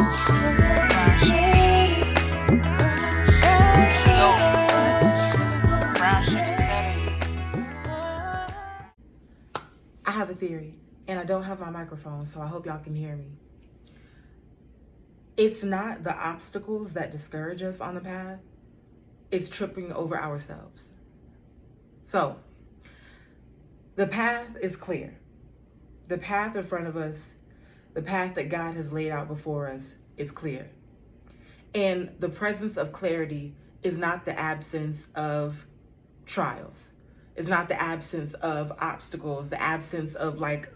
I have a theory, and I don't have my microphone, so I hope y'all can hear me. It's not the obstacles that discourage us on the path, it's tripping over ourselves. So, the path is clear. The path in front of us, the path that God has laid out before us is clear. And the presence of clarity is not the absence of trials. It's not the absence of obstacles, the absence of like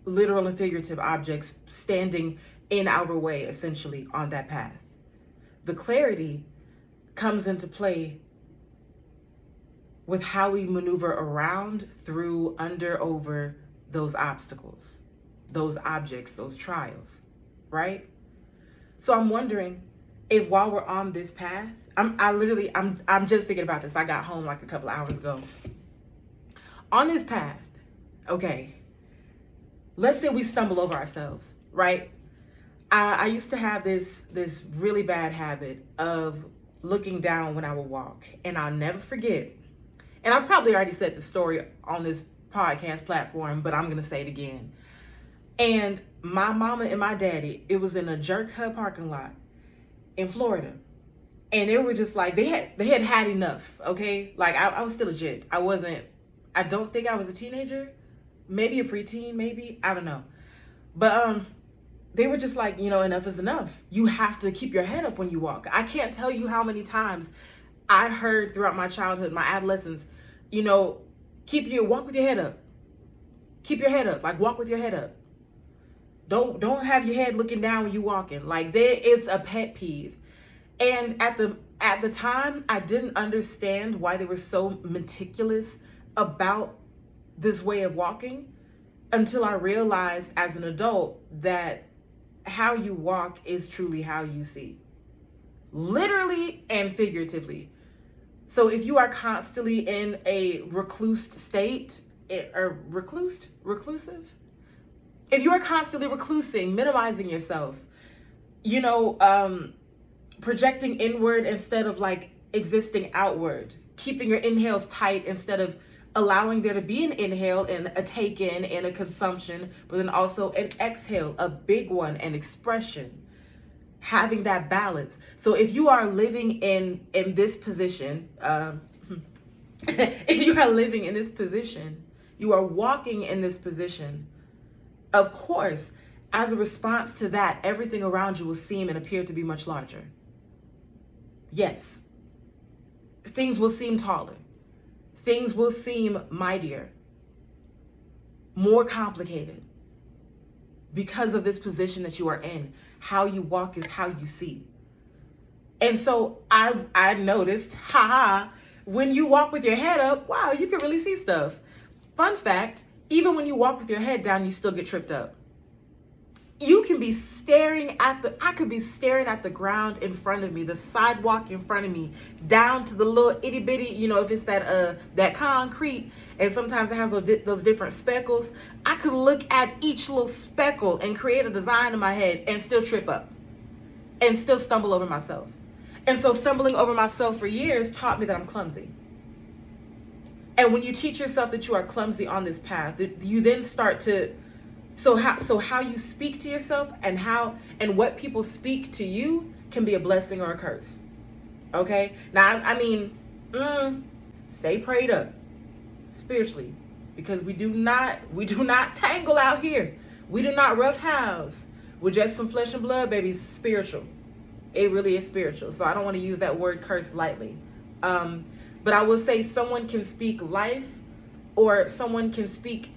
literal and figurative objects standing in our way, essentially, on that path. The clarity comes into play with how we maneuver around, through, under, over those obstacles, those objects, those trials, right? So I'm wondering if while we're on this path, I'm just thinking about this. I got home like a couple of hours ago. On this path, okay, let's say we stumble over ourselves, right? I used to have this really bad habit of looking down when I would walk, and I'll never forget. And I've probably already said the story on this podcast platform, but I'm going to say it again. And my mama and my daddy, it was in a Jerk Hut parking lot in Florida. And they were just like, they had enough, okay? Like, I was still legit. I don't think I was a teenager. Maybe a preteen, maybe. I don't know. But they were just like, enough is enough. You have to keep your head up when you walk. I can't tell you how many times I heard throughout my childhood, my adolescence, walk with your head up. Keep your head up. Like, walk with your head up. Don't have your head looking down when you're walking. Like, it's a pet peeve. And at the time, I didn't understand why they were so meticulous about this way of walking until I realized as an adult that how you walk is truly how you see. Literally and figuratively. So if you are constantly in a reclusive state, or reclusive? If you are constantly reclusing, minimizing yourself, projecting inward instead of like existing outward, keeping your inhales tight instead of allowing there to be an inhale and a take in and a consumption, but then also an exhale, a big one, an expression, having that balance. So if you are living in this position, if you are living in this position, you are walking in this position, of course, as a response to that, everything around you will seem and appear to be much larger. Yes, things will seem taller. Things will seem mightier, more complicated because of this position that you are in. How you walk is how you see. And so I noticed, when you walk with your head up, wow, you can really see stuff. Fun fact, even when you walk with your head down, you still get tripped up. You can be I could be staring at the ground in front of me, the sidewalk in front of me, down to the little itty bitty, if it's that concrete, and sometimes it has those different speckles. I could look at each little speckle and create a design in my head and still trip up and still stumble over myself. And so stumbling over myself for years taught me that I'm clumsy. And when you teach yourself that you are clumsy on this path, you then start to So how you speak to yourself and what people speak to you can be a blessing or a curse. Okay? Now, stay prayed up spiritually, because we do not tangle out here. We do not roughhouse. We're just some flesh and blood, baby. It's spiritual. It really is spiritual. So I don't want to use that word curse lightly. But I will say someone can speak life, or someone can speak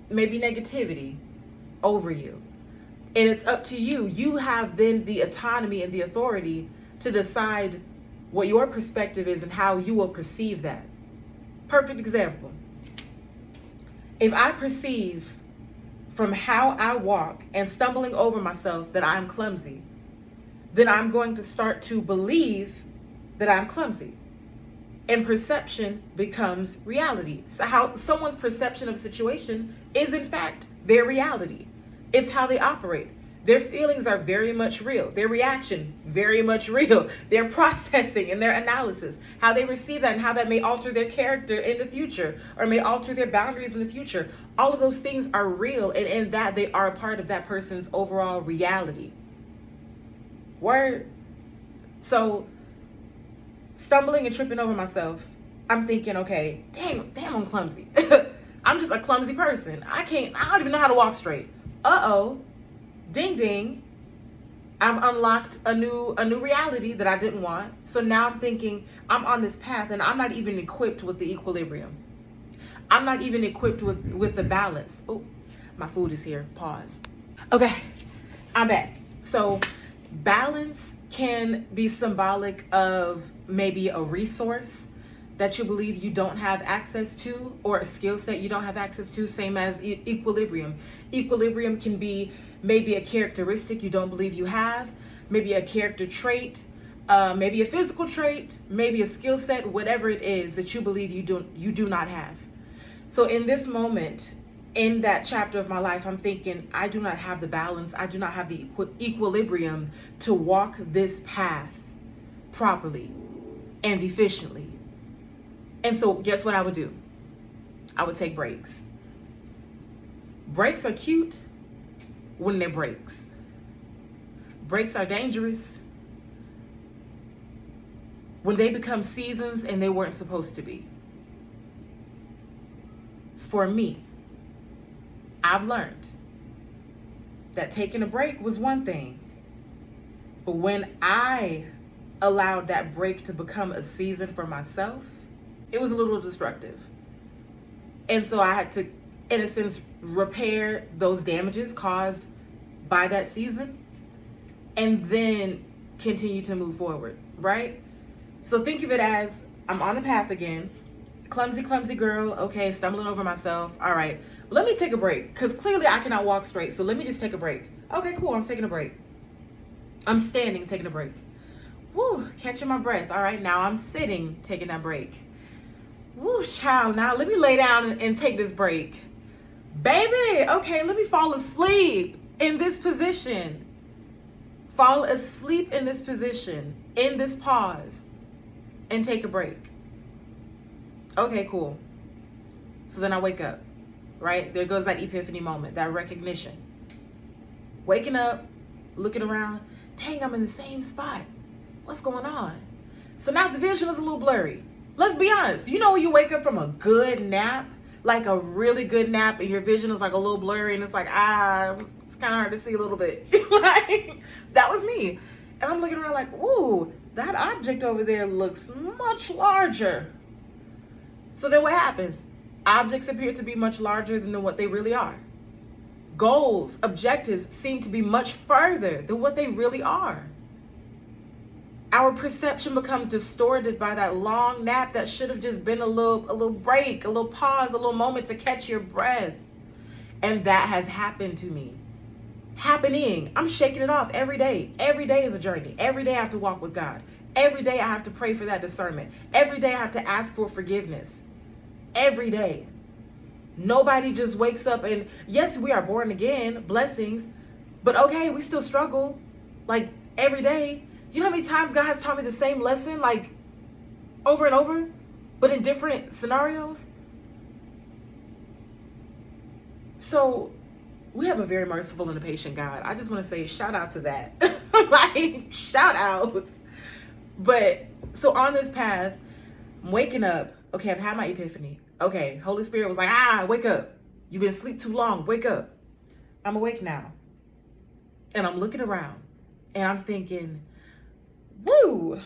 maybe negativity over you. And it's up to you. You have then the autonomy and the authority to decide what your perspective is and how you will perceive that. Perfect example. If I perceive from how I walk and stumbling over myself that I'm clumsy, then I'm going to start to believe that I'm clumsy. And perception becomes reality. So how someone's perception of a situation is in fact their reality. It's how they operate. Their feelings are very much real. Their reaction, very much real. Their processing and their analysis, how they receive that and how that may alter their character in the future or may alter their boundaries in the future. All of those things are real, and in that they are a part of that person's overall reality. Word. So, stumbling and tripping over myself, I'm thinking, okay, damn, I'm clumsy. I'm just a clumsy person. I don't even know how to walk straight. Uh-oh. Ding ding, I've unlocked a new reality that I didn't want. So now I'm thinking I'm on this path and I'm not even equipped with the equilibrium. I'm not even equipped with the balance. Oh, my food is here. Pause. Okay, I'm back. So balance can be symbolic of maybe a resource that you believe you don't have access to, or a skill set you don't have access to, same as equilibrium. Equilibrium can be maybe a characteristic you don't believe you have, maybe a character trait, maybe a physical trait, maybe a skill set, whatever it is that you believe you do not have. So in this moment, in that chapter of my life, I'm thinking, I do not have the balance, I do not have the equilibrium to walk this path properly and efficiently. And so guess what I would do? I would take breaks. Breaks are cute when they're breaks. Breaks are dangerous when they become seasons and they weren't supposed to be. For me, I've learned that taking a break was one thing, but when I allowed that break to become a season for myself, it was a little destructive. And so I had to, in a sense, repair those damages caused by that season and then continue to move forward, right? So think of it as I'm on the path again. Clumsy girl. Okay, stumbling over myself. All right, let me take a break because clearly I cannot walk straight. So let me just take a break. Okay, cool. I'm taking a break. I'm standing, taking a break. Woo, catching my breath. All right, now I'm sitting, taking that break. Woo, child, now let me lay down and take this break. Baby, okay, let me fall asleep in this position. Fall asleep in this position, in this pause, and take a break. Okay, cool. So then I wake up, right? There goes that epiphany moment, that recognition. Waking up, looking around, dang, I'm in the same spot. What's going on? So now the vision is a little blurry. Let's be honest. You know when you wake up from a good nap, like a really good nap, and your vision is like a little blurry and it's like, it's kind of hard to see a little bit. Like, that was me. And I'm looking around like, ooh, that object over there looks much larger. So then what happens? Objects appear to be much larger than what they really are. Goals, objectives seem to be much further than what they really are. Our perception becomes distorted by that long nap that should have just been a little break, a little pause, a little moment to catch your breath. And that has happened to me. Happening. I'm shaking it off every day. Every day is a journey. Every day I have to walk with God. Every day I have to pray for that discernment. Every day I have to ask for forgiveness. Every day. Nobody just wakes up and, yes, we are born again, blessings, but okay, we still struggle, like every day. You know how many times God has taught me the same lesson, like over and over, but in different scenarios? So we have a very merciful and a patient God. I just want to say shout out to that. Like, shout out. But so on this path, I'm waking up. Okay, I've had my epiphany. Okay, Holy Spirit was like, wake up. You've been asleep too long. Wake up. I'm awake now. And I'm looking around and I'm thinking, woo,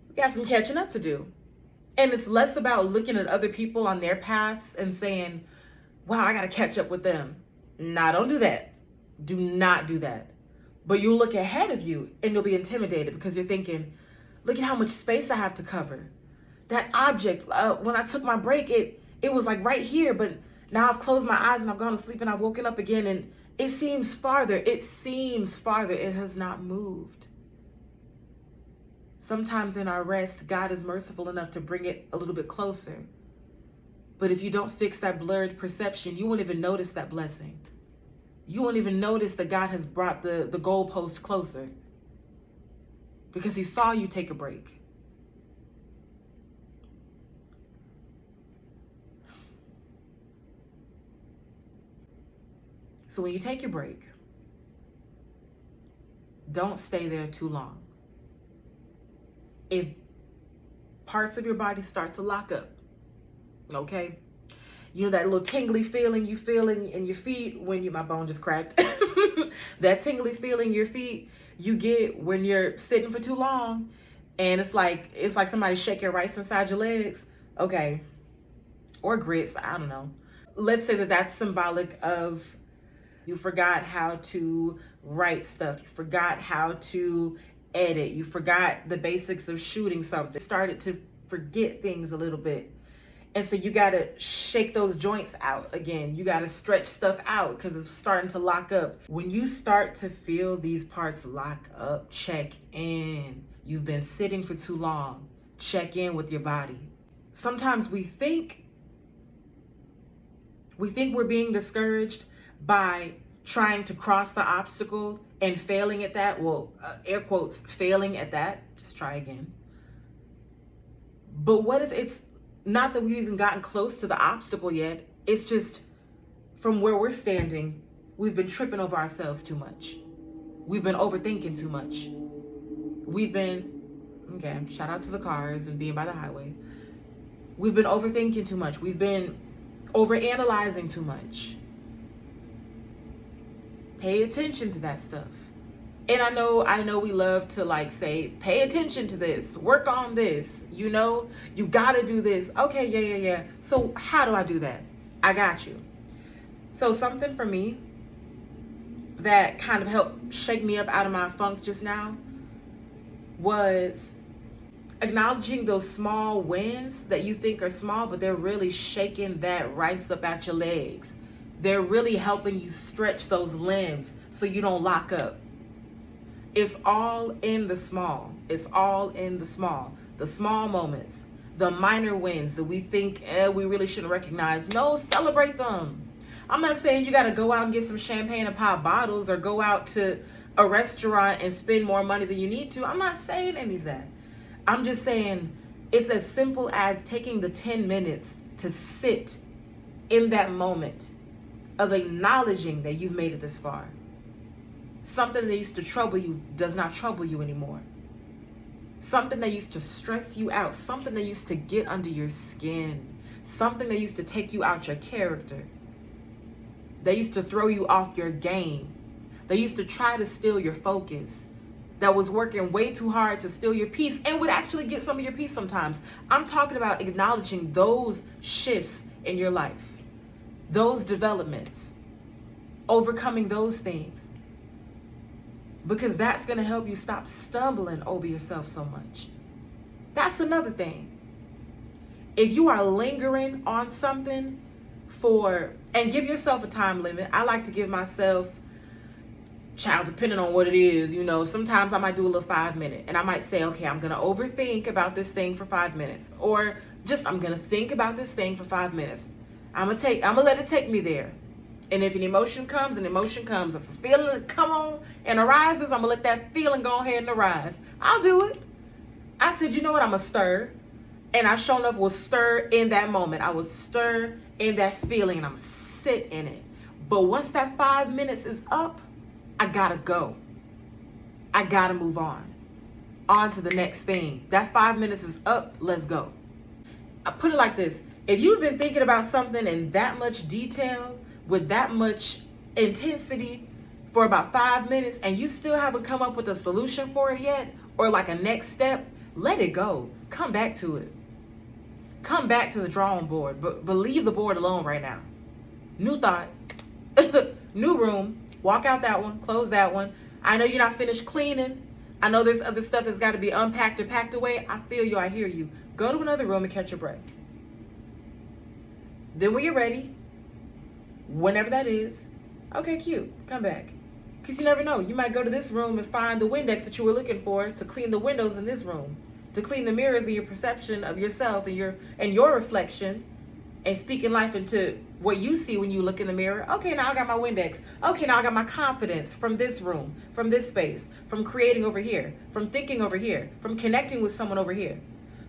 we got some catching up to do. And it's less about looking at other people on their paths and saying, wow, I got to catch up with them. Nah, don't do that. Do not do that. But you'll look ahead of you and you'll be intimidated because you're thinking, look at how much space I have to cover. That object, when I took my break, it was like right here, but now I've closed my eyes and I've gone to sleep and I've woken up again and it seems farther. It seems farther. It has not moved. Sometimes in our rest, God is merciful enough to bring it a little bit closer. But if you don't fix that blurred perception, you won't even notice that blessing. you won't even notice that God has brought the goalpost closer because he saw you take a break. So when you take your break, don't stay there too long. If parts of your body start to lock up, okay? You know that little tingly feeling you feel in your feet when my bone just cracked. That tingly feeling in your feet you get when you're sitting for too long, and it's like somebody shaking rice inside your legs. Okay. Or grits, I don't know. Let's say that that's symbolic of you forgot how to write stuff. You forgot how to edit. You forgot the basics of shooting something. Started to forget things a little bit. And so you got to shake those joints out again. You got to stretch stuff out because it's starting to lock up. When you start to feel these parts lock up, check in. You've been sitting for too long. Check in with your body. Sometimes we think we're being discouraged by trying to cross the obstacle and failing at that. Well, air quotes, failing at that. Just try again. But what if it's not that we've even gotten close to the obstacle yet? It's just from where we're standing, we've been tripping over ourselves too much. We've been overthinking too much. We've been, okay, shout out to the cars and being by the highway. We've been overthinking too much. We've been overanalyzing too much. Pay attention to that stuff. And I know we love to like say, pay attention to this, work on this, you gotta do this. Okay, yeah. So how do I do that? I got you. So something for me that kind of helped shake me up out of my funk just now was acknowledging those small wins that you think are small, but they're really shaking that rice up at your legs. They're really helping you stretch those limbs so you don't lock up. It's all in the small. It's all in the small. The small moments, the minor wins that we think we really shouldn't recognize. No, celebrate them. I'm not saying you got to go out and get some champagne and pop bottles or go out to a restaurant and spend more money than you need to. I'm not saying any of that. I'm just saying it's as simple as taking the 10 minutes to sit in that moment of acknowledging that you've made it this far. Something that used to trouble you does not trouble you anymore. Something that used to stress you out, something that used to get under your skin, something that used to take you out your character, that used to throw you off your game, that used to try to steal your focus, that was working way too hard to steal your peace and would actually get some of your peace sometimes. I'm talking about acknowledging those shifts in your life, those developments, overcoming those things. Because that's going to help you stop stumbling over yourself so much. That's another thing. If you are lingering on something and give yourself a time limit. I like to give myself, depending on what it is, sometimes I might do a little 5-minute and I might say, okay, I'm going to overthink about this thing for 5 minutes, or just I'm going to think about this thing for 5 minutes. I'm going to let it take me there. And if an emotion comes, If a feeling come on and arises, I'm going to let that feeling go ahead and arise. I'll do it. I said, you know what? I'm going to stir. And I sure enough will stir in that moment. I will stir in that feeling and I'm going to sit in it. But once that 5 minutes is up, I got to go. I got to move on to the next thing. That 5 minutes is up. Let's go. I put it like this. If you've been thinking about something in that much detail, with that much intensity for about 5 minutes and you still haven't come up with a solution for it yet, or like a next step, let it go. Come back to it. Come back to the drawing board, but leave the board alone right now. New thought, new room, walk out that one, close that one. I know you're not finished cleaning. I know there's other stuff that's got to be unpacked or packed away. I feel you, I hear you. Go to another room and catch your breath. Then when you're ready, whenever that is, okay, cute, come back. Because you never know. You might go to this room and find the Windex that you were looking for to clean the windows in this room, to clean the mirrors of your perception of yourself and your reflection, and speaking life into what you see when you look in the mirror. Okay, now I got my Windex. Okay, now I got my confidence from this room, from this space, from creating over here, from thinking over here, from connecting with someone over here,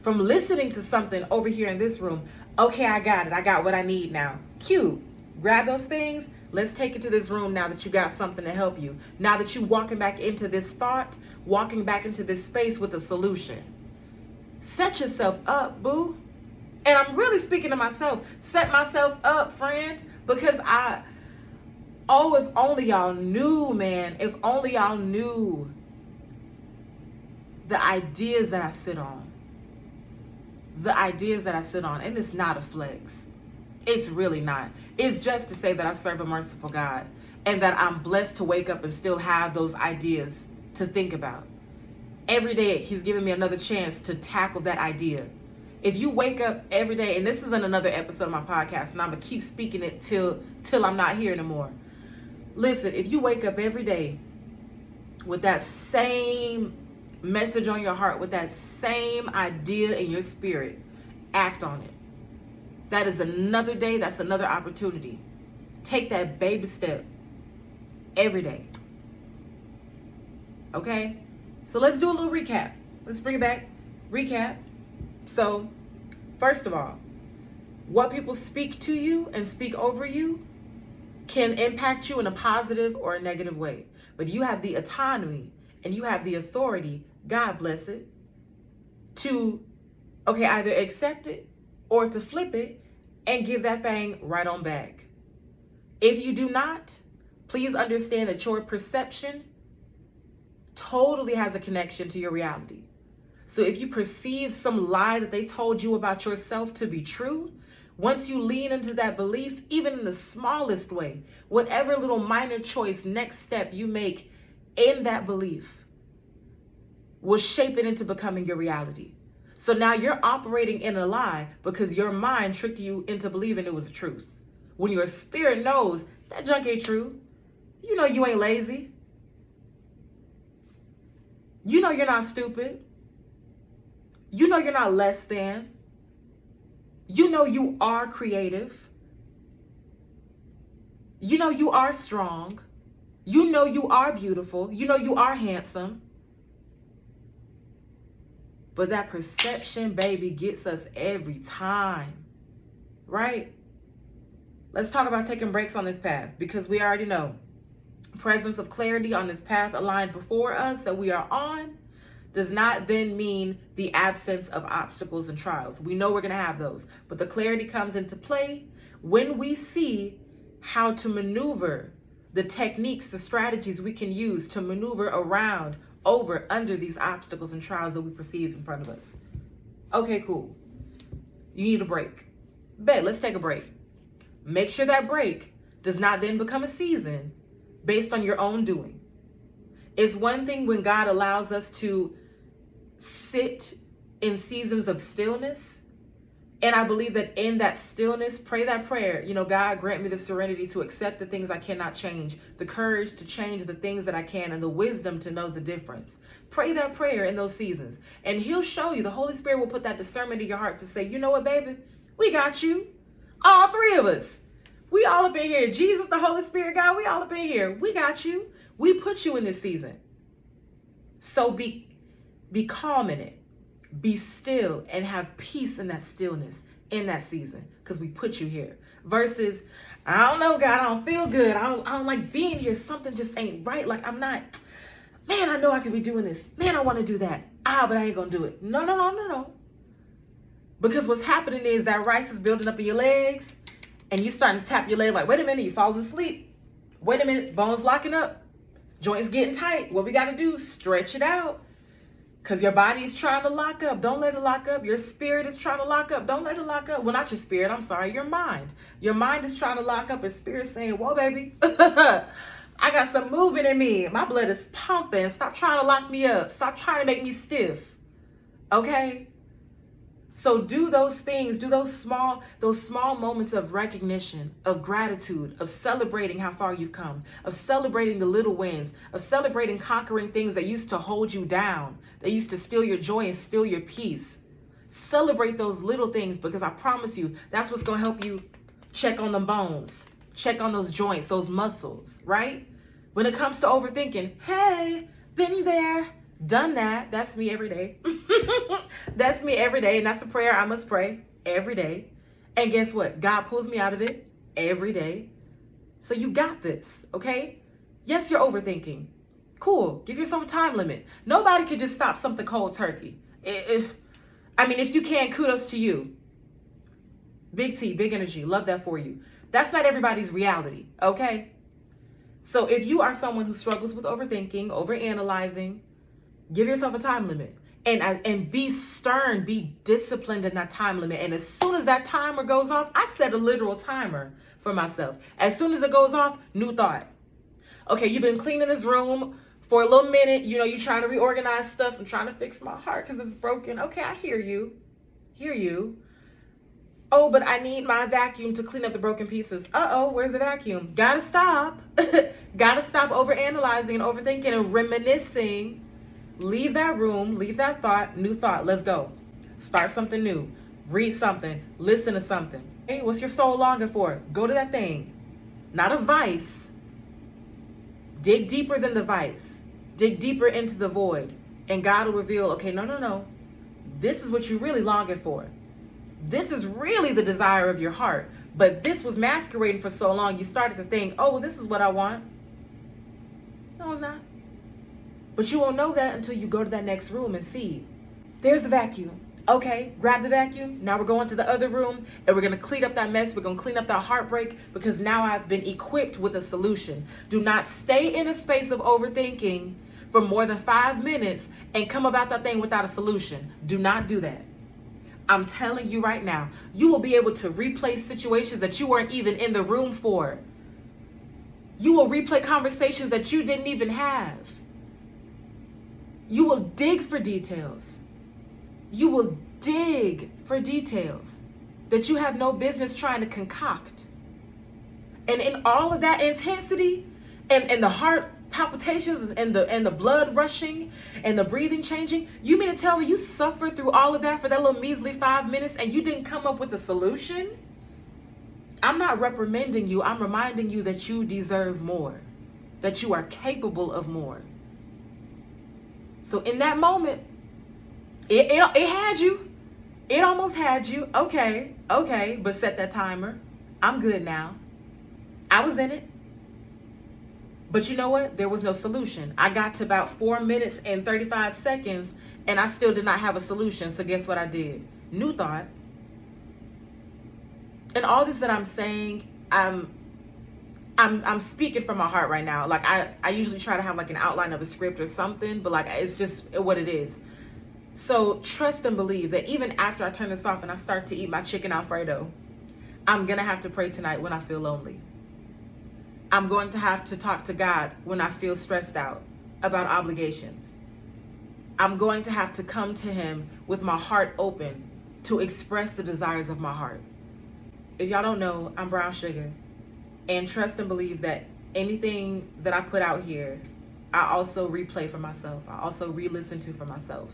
from listening to something over here in this room. Okay, I got it. I got what I need now. Cute. Grab those things. Let's take it to this room now that you got something to help you. Now that you're walking back into this thought, walking back into this space with a solution. Set yourself up, boo. And I'm really speaking to myself. Set myself up, friend. Because if only y'all knew, man. If only y'all knew the ideas that I sit on. The ideas that I sit on. And it's not a flex. It's really not. It's just to say that I serve a merciful God. And that I'm blessed to wake up and still have those ideas to think about. Every day, he's giving me another chance to tackle that idea. If you wake up every day, and this isn't another episode of my podcast, and I'm going to keep speaking it till I'm not here anymore. Listen, if you wake up every day with that same message on your heart, with that same idea in your spirit, act on it. That is another day. That's another opportunity. Take that baby step every day. Okay? So let's do a little recap. Let's bring it back. Recap. So, first of all, what people speak to you and speak over you can impact you in a positive or a negative way. But you have the autonomy and you have the authority, God bless it, to, either accept it or to flip it and give that thing right on back. If you do not, please understand that your perception totally has a connection to your reality. So if you perceive some lie that they told you about yourself to be true, once you lean into that belief, even in the smallest way, whatever little minor choice, next step you make in that belief will shape it into becoming your reality. So now you're operating in a lie because your mind tricked you into believing it was the truth. When your spirit knows that junk ain't true, you know you ain't lazy. You know you're not stupid. You know you're not less than. You know you are creative. You know you are strong. You know you are beautiful. You know you are handsome. But that perception, baby, gets us every time, right? Let's talk about taking breaks on this path because we already know presence of clarity on this path aligned before us that we are on does not then mean the absence of obstacles and trials. We know we're going to have those, but the clarity comes into play when we see how to maneuver the techniques, the strategies we can use to maneuver around, over, under these obstacles and trials that we perceive in front of us. Okay, cool. You need a break. Bet, let's take a break. Make sure that break does not then become a season based on your own doing. It's one thing when God allows us to sit in seasons of stillness. And I believe that in that stillness, pray that prayer. God, grant me the serenity to accept the things I cannot change, the courage to change the things that I can, and the wisdom to know the difference. Pray that prayer in those seasons. And he'll show you, the Holy Spirit will put that discernment in your heart to say, you know what, baby? We got you. All three of us. We all up in here. Jesus, the Holy Spirit, God, we all up in here. We got you. We put you in this season. So be calm in it. Be still and have peace in that stillness in that season because we put you here. Versus, I don't know, God, I don't feel good. I don't like being here. Something just ain't right. Like I'm not, man, I know I could be doing this. Man, I want to do that. But I ain't going to do it. No. Because what's happening is that rice is building up in your legs and you starting to tap your leg like, wait a minute, you falling asleep. Wait a minute, bones locking up. Joints getting tight. What we got to do, stretch it out. Because your body is trying to lock up. Don't let it lock up. Your spirit is trying to lock up. Don't let it lock up. Well, not your spirit. I'm sorry. Your mind. Your mind is trying to lock up. And spirit's saying, whoa, baby. I got some movement in me. My blood is pumping. Stop trying to lock me up. Stop trying to make me stiff. Okay? So do those things. Do those small moments of recognition, of gratitude, of celebrating how far you've come, of celebrating the little wins, of celebrating conquering things that used to hold you down, that used to steal your joy and steal your peace. Celebrate those little things, because I promise you, that's what's going to help you check on them bones, check on those joints, those muscles, right? When it comes to overthinking, hey, been there, done that. That's me every day. That's me every day. And that's a prayer I must pray every day. And guess what? God pulls me out of it every day. So you got this, okay? Yes, you're overthinking. Cool. Give yourself a time limit. Nobody could just stop something cold turkey. I mean, if you can, kudos to you. Big T, big energy. Love that for you. That's not everybody's reality, okay? So if you are someone who struggles with overthinking, overanalyzing, give yourself a time limit. And be stern, be disciplined in that time limit. And as soon as that timer goes off, I set a literal timer for myself. As soon as it goes off, new thought. Okay, you've been cleaning this room for a little minute. You know, you're trying to reorganize stuff. I'm trying to fix my heart because it's broken. Okay, I hear you. Hear you. Oh, but I need my vacuum to clean up the broken pieces. Uh-oh, where's the vacuum? Gotta stop. Gotta stop overanalyzing and overthinking and reminiscing. Leave that room, leave that thought, new thought. Let's go. Start something new. Read something. Listen to something. Hey, what's your soul longing for? Go to that thing. Not a vice. Dig deeper than the vice. Dig deeper into the void. And God will reveal, okay, no. This is what you're really longing for. This is really the desire of your heart. But this was masquerading for so long, you started to think, oh, well, this is what I want. No, it's not. But you won't know that until you go to that next room and see. There's the vacuum. Okay, grab the vacuum. Now we're going to the other room and we're going to clean up that mess. We're going to clean up that heartbreak because now I've been equipped with a solution. Do not stay in a space of overthinking for more than 5 minutes and come about that thing without a solution. Do not do that. I'm telling you right now, you will be able to replay situations that you weren't even in the room for. You will replay conversations that you didn't even have. You will dig for details. You will dig for details that you have no business trying to concoct. And in all of that intensity and the heart palpitations and the blood rushing and the breathing changing, you mean to tell me you suffered through all of that for that little measly 5 minutes and you didn't come up with a solution? I'm not reprimanding you. I'm reminding you that you deserve more, that you are capable of more. So in that moment, it had you. It almost had you. Okay, but set that timer. I'm good now. I was in it. But you know what? There was no solution. I got to about 4 minutes and 35 seconds and I still did not have a solution. So guess what I did? New thought. And all this that I'm saying, I'm speaking from my heart right now. Like I usually try to have like an outline of a script or something, but like it's just what it is. So trust and believe that even after I turn this off and I start to eat my chicken Alfredo, I'm going to have to pray tonight when I feel lonely. I'm going to have to talk to God when I feel stressed out about obligations. I'm going to have to come to him with my heart open to express the desires of my heart. If y'all don't know, I'm Brown Sugar. And trust and believe that anything that I put out here, I also replay for myself. I also re-listen to for myself.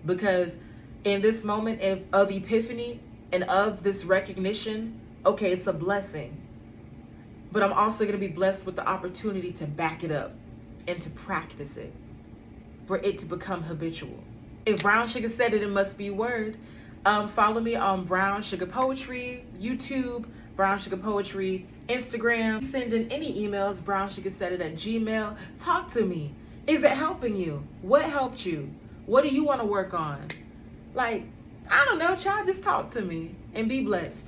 Because in this moment of epiphany and of this recognition, okay, it's a blessing. But I'm also going to be blessed with the opportunity to back it up and to practice it for it to become habitual. If Brown Sugar said it, it must be word. Follow me on Brown Sugar Poetry, YouTube, Brown Sugar Poetry, Instagram. Send in any emails, brownsugarsaidit@gmail. Talk to me. Is it helping you? What helped you? What do you want to work on? Like, I don't know, child, just talk to me and be blessed.